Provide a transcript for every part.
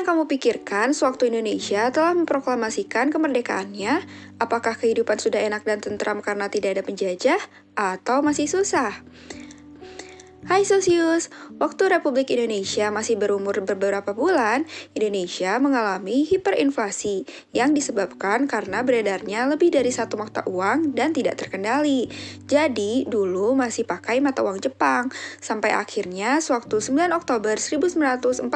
kamu pikirkan sewaktu Indonesia telah memproklamasikan kemerdekaannya? Apakah kehidupan sudah enak dan tentram karena tidak ada penjajah? Atau masih susah? Hai Sosius, waktu Republik Indonesia masih berumur beberapa bulan, Indonesia mengalami hiperinflasi yang disebabkan karena beredarnya lebih dari satu mata uang dan tidak terkendali. Jadi, dulu masih pakai mata uang Jepang. Sampai akhirnya, sewaktu 9 Oktober 1946,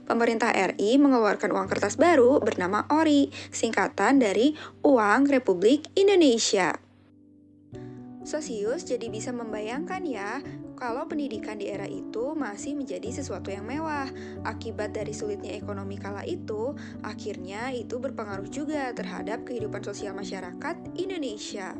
pemerintah RI mengeluarkan uang kertas baru bernama ORI, singkatan dari Uang Republik Indonesia. Sosius jadi bisa membayangkan ya, kalau pendidikan di era itu masih menjadi sesuatu yang mewah. Akibat dari sulitnya ekonomi kala itu, akhirnya itu berpengaruh juga terhadap kehidupan sosial masyarakat Indonesia.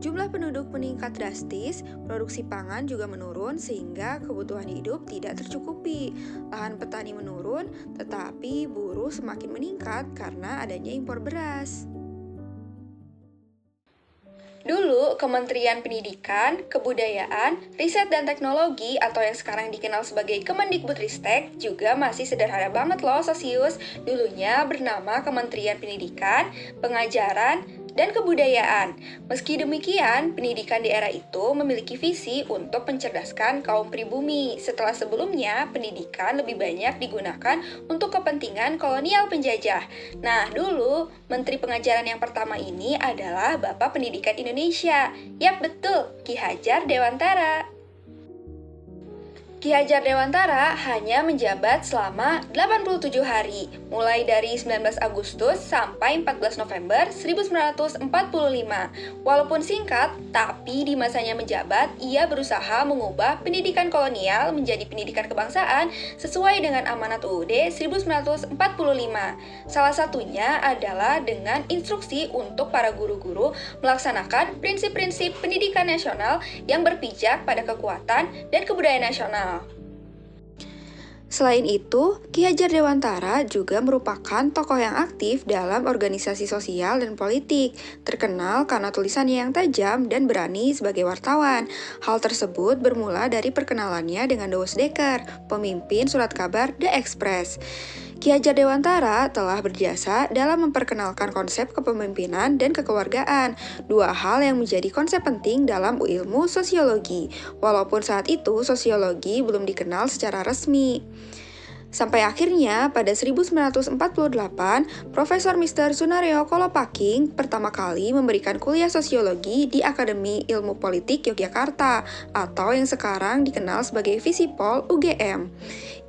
Jumlah penduduk meningkat drastis, produksi pangan juga menurun sehingga kebutuhan hidup tidak tercukupi. Lahan petani menurun, tetapi buruh semakin meningkat karena adanya impor beras. Dulu, Kementerian Pendidikan, Kebudayaan, Riset dan Teknologi atau yang sekarang dikenal sebagai Kemendikbudristek juga masih sederhana banget loh Sosius. Dulunya bernama Kementerian Pendidikan, Pengajaran, dan Kebudayaan. Meski demikian, pendidikan di era itu memiliki visi untuk mencerdaskan kaum pribumi. Setelah sebelumnya, pendidikan lebih banyak digunakan untuk kepentingan kolonial penjajah. Nah, dulu Menteri Pengajaran yang pertama ini adalah Bapak Pendidikan Indonesia. Yap, betul, Ki Hajar Dewantara. Ki Hajar Dewantara hanya menjabat selama 87 hari, mulai dari 19 Agustus sampai 14 November 1945. Walaupun singkat, tapi di masanya menjabat, ia berusaha mengubah pendidikan kolonial menjadi pendidikan kebangsaan sesuai dengan amanat UUD 1945. Salah satunya adalah dengan instruksi untuk para guru-guru melaksanakan prinsip-prinsip pendidikan nasional yang berpijak pada kekuatan dan kebudayaan nasional. Selain itu, Ki Hajar Dewantara juga merupakan tokoh yang aktif dalam organisasi sosial dan politik, terkenal karena tulisannya yang tajam dan berani sebagai wartawan. Hal tersebut bermula dari perkenalannya dengan Douwe Dekker, pemimpin surat kabar The Express. Ki Hajar Dewantara telah berjasa dalam memperkenalkan konsep kepemimpinan dan kekeluargaan, dua hal yang menjadi konsep penting dalam ilmu sosiologi, walaupun saat itu sosiologi belum dikenal secara resmi. Sampai akhirnya, pada 1948, Profesor Mr. Sunaryo Kolopaking pertama kali memberikan kuliah sosiologi di Akademi Ilmu Politik Yogyakarta, atau yang sekarang dikenal sebagai Visipol UGM.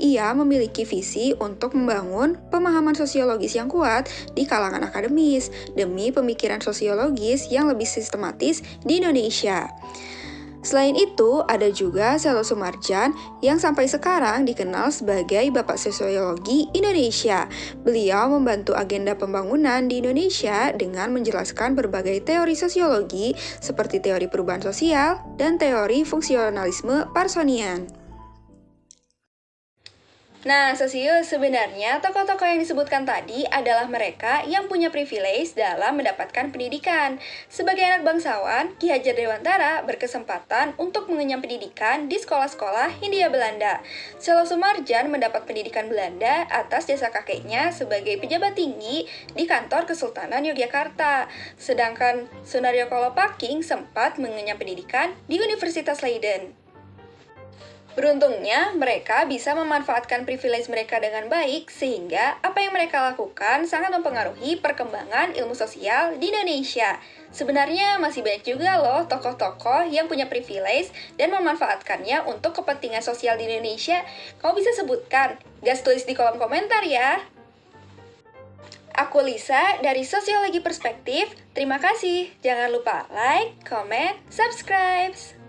Ia memiliki visi untuk membangun pemahaman sosiologis yang kuat di kalangan akademis, demi pemikiran sosiologis yang lebih sistematis di Indonesia. Selain itu, ada juga Selo Soemardjan yang sampai sekarang dikenal sebagai Bapak Sosiologi Indonesia. Beliau membantu agenda pembangunan di Indonesia dengan menjelaskan berbagai teori sosiologi seperti teori perubahan sosial dan teori fungsionalisme Parsonian. Nah, Sosius, sebenarnya tokoh-tokoh yang disebutkan tadi adalah mereka yang punya privilege dalam mendapatkan pendidikan. Sebagai anak bangsawan, Ki Hajar Dewantara berkesempatan untuk mengenyam pendidikan di sekolah-sekolah Hindia Belanda. Selo Soemardjan mendapat pendidikan Belanda atas jasa kakeknya sebagai pejabat tinggi di kantor Kesultanan Yogyakarta. Sedangkan Sunaryo Kolopaking sempat mengenyam pendidikan di Universitas Leiden. Beruntungnya, mereka bisa memanfaatkan privilege mereka dengan baik, sehingga apa yang mereka lakukan sangat mempengaruhi perkembangan ilmu sosial di Indonesia. Sebenarnya masih banyak juga loh tokoh-tokoh yang punya privilege dan memanfaatkannya untuk kepentingan sosial di Indonesia. Kamu bisa sebutkan, gas tulis di kolom komentar ya. Aku Lisa dari Sosiologi Perspektif. Terima kasih. Jangan lupa like, comment, subscribe.